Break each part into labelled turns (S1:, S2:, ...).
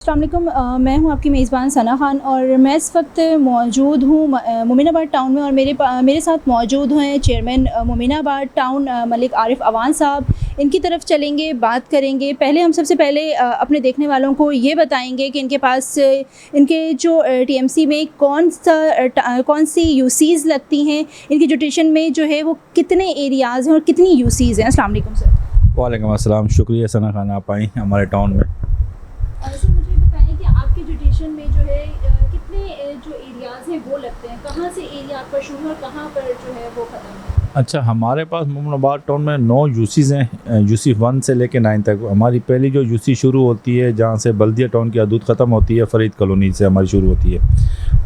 S1: अस्सलाम वालेकुम। मैं हूं आपकी मेज़बान सना खान और मैं इस वक्त मौजूद हूं मोमिनाबाद टाउन में और मेरे साथ मौजूद हैं चेयरमैन मोमिनाबाद टाउन मलिक आरिफ अवान साहब। इनकी तरफ चलेंगे, बात करेंगे। पहले हम सबसे पहले अपने देखने वालों को ये बताएंगे कि इनके पास इनके जो टीएमसी में कौन सी यूसीज़ लगती हैं, इनकी जो ट्यूशन में जो है वो कितने एरियाज़ हैं और कितनी यूसीज़ हैं। अस्सलाम वालेकुम सर।
S2: वालेकुम अस्सलाम, शुक्रिया सना खान, आप आई हमारे टाउन में।
S1: सर मुझे बताएं कि आपके जो ट्यूशन में जो है कितने जो एरियाज़ हैं वो लगते हैं, कहाँ से एरिया आपका शुरू है और कहाँ पर जो है वो ख़त्म है?
S2: अच्छा, हमारे पास मोमिनाबाद टाउन में 9 यूसीज़ हैं, यूसी 1 से लेकर 9 तक। हमारी पहली जो यूसी शुरू होती है जहाँ से बल्दिया टाउन की हदूद ख़त्म होती है, फ़रीद कॉलोनी से हमारी शुरू होती है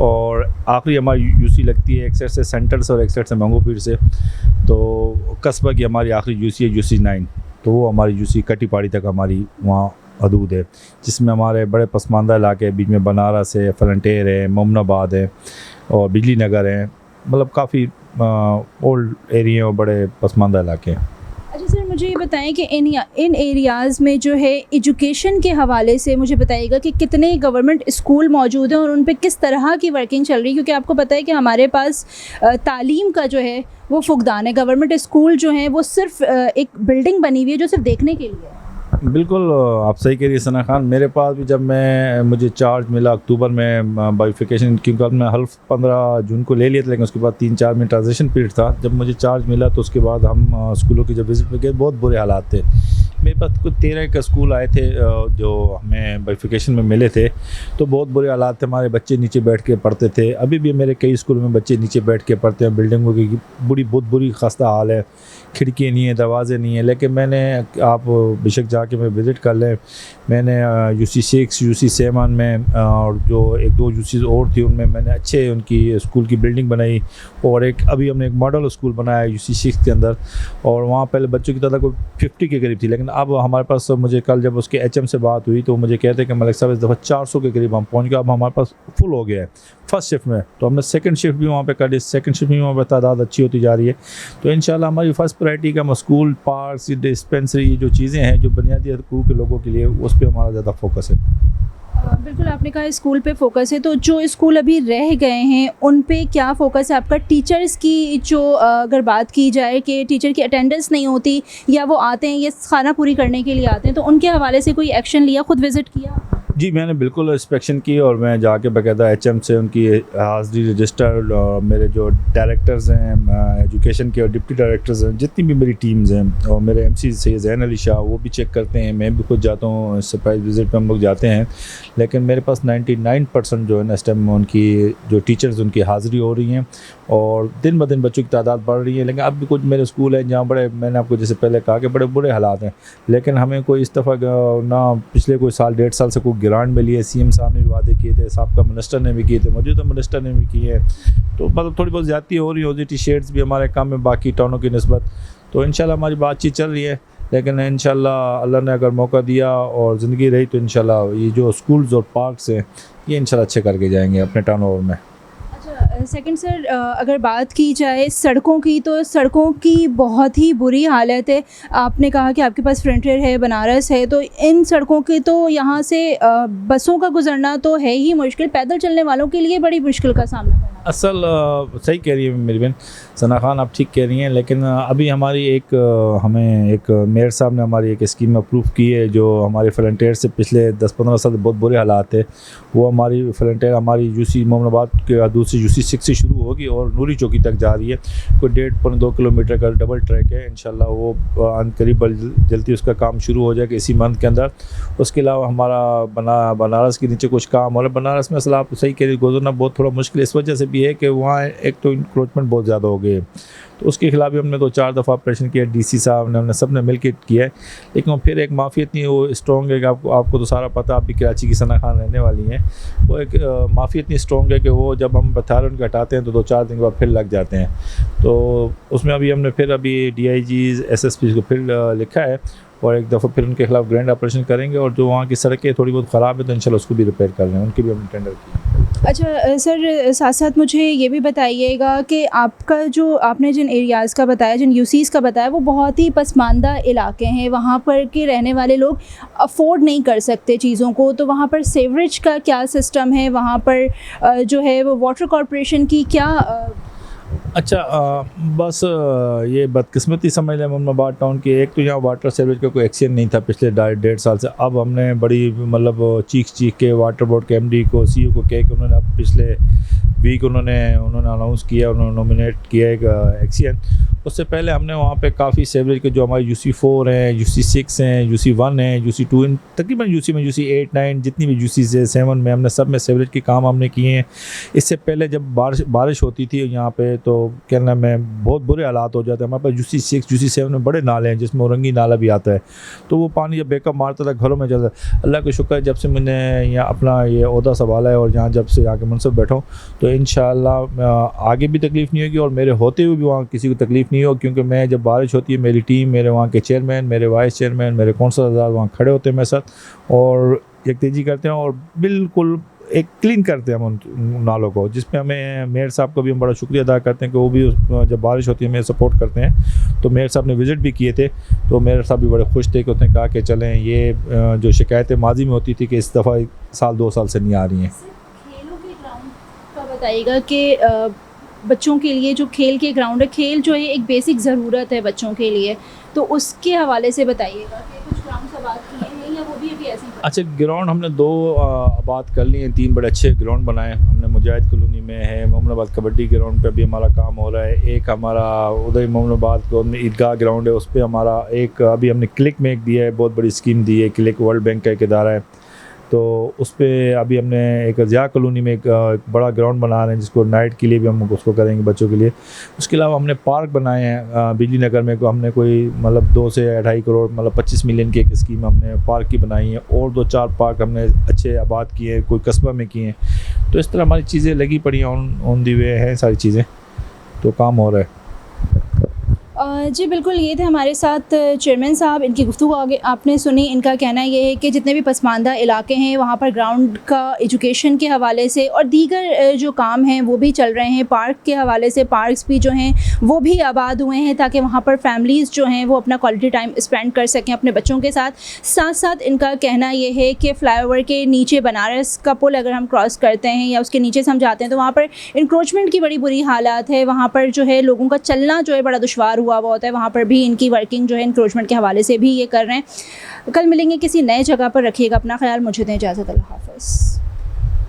S2: और आखिरी हमारी यूसी लगती है एक साइड से सेंटर से और एक साइड से मंगो पीर से। तो कस्बा की हमारी आखिरी यूसी है यूसी 9, तो वो हमारी यूसी कटी पहाड़ी तक हमारी वहाँ हदूद है, जिसमें हमारे बड़े पसमानदा इलाके बीच में बनारस है, फ्रंटियर है, मोमिनाबाद है और बिजली नगर है। मतलब काफ़ी ओल्ड एरिया और बड़े पसमानदा इलाके हैं।
S1: अच्छा सर, मुझे ये बताएं कि इन एरियाज़ में जो है एजुकेशन के हवाले से मुझे बताइएगा कि कितने गवर्नमेंट स्कूल मौजूद हैं और उन पे किस तरह की वर्किंग चल रही है, क्योंकि आपको पता है कि हमारे पास तालीम का जो है वो फुकदान है। गवर्नमेंट स्कूल जो हैं वो सिर्फ एक बिल्डिंग बनी हुई है जो सिर्फ देखने के लिए है।
S2: बिल्कुल, आप सही कह रही है सना खान। मेरे पास भी जब मुझे चार्ज मिला अक्टूबर में बाइफिकेशन, क्योंकि मैं हल्फ 15 जून को ले लिया था, लेकिन उसके बाद 3-4 में ट्रांजिशन पीरियड था। जब मुझे चार्ज मिला तो उसके बाद हम स्कूलों की जब विज़िट पे गए, बहुत बुरे हालात थे। मेरे पास कुछ 13 के स्कूल आए थे जो हमें बाइफिकेशन में मिले थे, तो बहुत बुरे हालात थे। हमारे बच्चे नीचे बैठ के पढ़ते थे। अभी भी मेरे कई स्कूलों में बच्चे नीचे बैठ के पढ़ते हैं। बिल्डिंगों की बहुत बुरी खस्ता हाल है, खिड़की नहीं है, दरवाजे नहीं है। लेकिन आप बेशक जाके मैं विज़िट कर लें, मैंने यूसी 6, यूसी 7 में और जो 1-2 यूसीज़ और थी उनमें मैंने अच्छे उनकी स्कूल की बिल्डिंग बनाई और अभी हमने एक मॉडल स्कूल बनाया यूसी 6 के अंदर, और वहाँ पहले बच्चों की तादाद कोई 50 के करीब थी। लेकिन अब हमारे पास, मुझे कल जब उसके एचएम से बात हुई तो मुझे कहते हैं कि मलिक साहब इस दफ़ा 400 के करीब हम पहुँच गए। अब हमारे पास फुल हो गया है फर्स्ट शिफ्ट में, तो हमने सेकंड शिफ्ट भी वहाँ पे कर ली। सेकंड शिफ्ट में वहाँ पे तादाद अच्छी होती जा रही है। तो इंशाल्लाह हमारी फर्स्ट प्रायोरिटी का हम स्कूल, पार्क्स, डिस्पेंसरी, जो चीज़ें हैं जो बुनियादी हकूक़ के लोगों के लिए, उस पर हमारा ज़्यादा फोकस है।
S1: बिल्कुल, आपने कहा स्कूल पे फोकस है, तो जो स्कूल अभी रह गए हैं उन पे क्या फोकस है आपका? टीचर्स की जो अगर बात की जाए कि टीचर की अटेंडेंस नहीं होती या वो आते हैं ये खाना पूरी करने के लिए आते हैं, तो उनके हवाले से कोई एक्शन लिया, खुद विज़िट किया?
S2: जी, मैंने बिल्कुल इंस्पेक्शन की और मैं जाके बाकायदा एचएम से उनकी हाज़िरी रजिस्टर और मेरे जो डायरेक्टर्स हैं एजुकेशन के और डिप्टी डायरेक्टर्स हैं, जितनी भी मेरी टीम्स हैं, और मेरे एमसी सैयद ज़ैन अली शाह, वो भी चेक करते हैं। मैं भी खुद जाता हूँ, सरप्राइज़ विज़िट पे हम लोग जाते हैं। लेकिन मेरे पास 99% जो है ना इस टाइम उनकी जो टीचर्स उनकी हाज़िरी हो रही हैं और दिन ब दिन बच्चों की तादाद बढ़ रही है। लेकिन अब भी कुछ मेरे स्कूल हैं जहाँ मैंने आपको जैसे पहले कहा कि बड़े बुरे हालात हैं, लेकिन हमें कोई इस दफ़ा ना पिछले कोई साल 1.5 साल से कोई ग्रांट मिली है। सीएम साहब ने भी वादे किए थे, साहब का मिनिस्टर ने भी किए थे, मौजूदा मिनिस्टर ने भी किए हैं। तो मतलब थोड़ी बहुत ज़्यादती हो रही है, ओजीटी शेड्स भी हमारे कम है बाकी टाउनों की निस्बत। तो इंशाल्लाह हमारी बातचीत चल रही है, लेकिन इंशाल्लाह अल्लाह ने अगर मौका दिया और ज़िंदगी रही तो इंशाल्लाह ये जो स्कूल्स और पार्क्स हैं ये इंशाल्लाह अच्छे करके जाएंगे अपने टर्नओवर में।
S1: सेकंड सर, अगर बात की जाए सड़कों की, तो सड़कों की बहुत ही बुरी हालत है। आपने कहा कि आपके पास फ्रंटियर है, बनारस है, तो इन सड़कों के तो यहाँ से बसों का गुजरना तो है ही मुश्किल, पैदल चलने वालों के लिए बड़ी मुश्किल का सामना करना।
S2: असल सही कह रही है मेरी बहन सना खान, आप ठीक कह रही हैं। लेकिन अभी हमारी हमें एक मेयर साहब ने हमारी एक स्कीम अप्रूव की है, जो हमारे फ्रंटियर से पिछले 10-15 साल बहुत बुरे हालात थे। वो हमारी फ्रंटियर हमारी यूसी मोमिनाबाद के दूसरी यूसी 6 से शुरू होगी और नूरी चौकी तक जा रही है। कोई 1.5-2 किलोमीटर का डबल ट्रैक है। इंशाल्लाह वो करीब जल्दी उसका काम शुरू हो जाएगा इसी मंथ के अंदर। उसके अलावा हमारा बनारस के नीचे कुछ काम हो रहा है। बनारस में असल आप सही कह रही, गुजरना बहुत थोड़ा मुश्किल इस वजह से भी है कि वहाँ एक तो इंक्रोचमेंट बहुत ज़्यादा हो गई है, तो उसके खिलाफ भी हमने 2-4 दफ़ा ऑपरेशन किया। डीसी साहब ने, हमने सब ने मिल के किया है। लेकिन फिर एक माफिया इतनी वो स्ट्रॉन्ग है कि आपको तो सारा पता, आप भी कराची की सना खान रहने वाली हैं। वो एक माफिया इतनी स्ट्रॉन्ग है कि वो जब हम पत्थर उनके हटाते हैं तो 2-4 दिन के बाद फिर लग जाते हैं। तो उसमें हमने DIGs SSPs को फिर लिखा है और एक दफ़ा फिर उनके खिलाफ ग्रैंड ऑपरेशन करेंगे। और जो वहाँ की सड़कें थोड़ी बहुत ख़राब है तो इंशाल्लाह उसको भी रिपेयर कर रहे हैं, उनकी भी हमने टेंडर की।
S1: अच्छा सर, साथ साथ मुझे ये भी बताइएगा कि आपका जो आपने जिन एरियाज़ का बताया, जिन यूसीज़ का बताया, वो बहुत ही पसमानदा इलाके हैं, वहाँ पर के रहने वाले लोग अफ़ोर्ड नहीं कर सकते चीज़ों को, तो वहाँ पर सीवरेज का क्या सिस्टम है, वहाँ पर जो है वो वाटर कॉरपोरेशन की क्या
S2: अच्छा, बस ये बदकिस्मती समझ लें मोमिनाबाद टाउन की। एक तो यहाँ वाटर सीवरेज का कोई एक्शन नहीं था पिछले 1.5 साल से। अब हमने बड़ी मतलब चीख के वाटर बोर्ड के एमडी को, सीईओ को कह के उन्होंने अब पिछले वीक उन्होंने अनाउंस किया, उन्होंने नॉमिनेट किया एक एक्शन। उससे पहले हमने वहाँ पे काफ़ी सीवरेज के जो हमारे UC4 हैं, UC6 हैं, UC1 हैं, UC2, इन तकरीबन UC में UC 8 9 जितनी भी UC है 7 में हमने सब में सीवरेज के काम हमने किए हैं। इससे पहले जब बारिश होती थी यहाँ पे तो क्या नाम है, बहुत बुरे हालात हो जाते हैं। हमारे पास UC6 UC7 में बड़े नाले हैं जिसमें औरंगी नाला भी आता है, तो वो पानी जब बैकअप मारता था घरों में जाता था। अल्लाह का शुक्र है जब से मैंने यहाँ अपना ये ओहदा संभाला है और यहाँ जब से आके मनसब बैठा हूँ तो इंशाअल्लाह आगे भी तकलीफ़ नहीं होगी और मेरे होते हुए भी वहाँ किसी को तकलीफ़ नहीं हो, क्योंकि मैं जब बारिश होती है मेरी टीम, मेरे वहाँ के चेयरमैन, मेरे वाइस चेयरमैन, मेरे कौंसलर वहाँ खड़े होते हैं मेरे साथ और यकतेजी करते हैं और बिल्कुल एक क्लीन करते हैं हम उन नालों को, जिसमें हमें मेयर साहब को भी हम बड़ा शुक्रिया अदा करते हैं कि वो भी जब बारिश होती है हमें सपोर्ट करते हैं। तो मेयर साहब ने विज़िट भी किए थे तो मेयर साहब भी बड़े खुश थे कि उसने कहा कि चलें ये जो शिकायतें माजी में होती थी कि इस दफ़ा 1-2 साल से नहीं आ रही हैं।
S1: खेलों के ग्राउंड का बताइएगा कि बच्चों के लिए जो खेल के ग्राउंड है, खेल जो है एक बेसिक ज़रूरत है बच्चों के लिए, तो उसके हवाले से बताइएगा कि कुछ ग्राउंड आबाद किए हैं या वो भी अभी ऐसे ही?
S2: अच्छा, ग्राउंड हमने 2 आबाद कर लिए हैं, 3 बड़े अच्छे ग्राउंड बनाए हमने। मुजाहिद कॉलोनी में है, मोमिनाबाद कबड्डी ग्राउंड पे अभी हमारा काम हो रहा है। एक हमारा उधर मोमिनाबाद को ईदगाह ग्राउंड है, उस पर हमारा एक अभी हमने क्लिक में एक दिया है, बहुत बड़ी स्कीम दी है। क्लिक वर्ल्ड बैंक का एक इदारा है, तो उस पर अभी हमने एक ज़िया कॉलोनी में एक बड़ा ग्राउंड बना रहे हैं जिसको नाइट के लिए भी हम उसको करेंगे बच्चों के लिए। उसके अलावा हमने पार्क बनाए हैं बिजली नगर में, हमने कोई मतलब 2 से 2.5 करोड़ मतलब 25 मिलियन की एक स्कीम हमने पार्क की बनाई है और 2-4 पार्क हमने अच्छे आबाद किए हैं, कोई कस्बा में किए हैं। तो इस तरह हमारी चीज़ें लगी पड़ी हैं, ऑन दी वे हैं सारी चीज़ें, तो काम हो रहा है।
S1: जी बिल्कुल, ये थे हमारे साथ चेयरमैन साहब। इनकी गुफ्तगू आगे आपने सुनी। इनका कहना ये है कि जितने भी पसमानदा इलाके हैं वहाँ पर ग्राउंड का एजुकेशन के हवाले से और दीगर जो काम हैं वो भी चल रहे हैं। पार्क के हवाले से पार्क्स भी जो हैं वो भी आबाद हुए हैं ताकि वहाँ पर फैमिलीज़ जो हैं वो अपना क्वालिटी टाइम स्पेंड कर सकें अपने बच्चों के साथ। साथ साथ इनका कहना ये है कि फ़्लाईओवर के नीचे बनारस का पुल अगर हम क्रॉस करते हैं या उसके नीचे से हम जाते हैं तो वहाँ पर इंक्रोचमेंट की बड़ी बुरी हालात है। वहाँ पर जो है लोगों का चलना जो है बड़ा दुश्वार हुआ होता है। वहाँ पर भी इनकी वर्किंग जो है इंक्रोचमेंट के हवाले से भी ये कर रहे हैं। कल मिलेंगे किसी नए जगह पर। रखिएगा अपना ख्याल। मुझे दें इजाज़त। अल्लाह हाफ़िज़।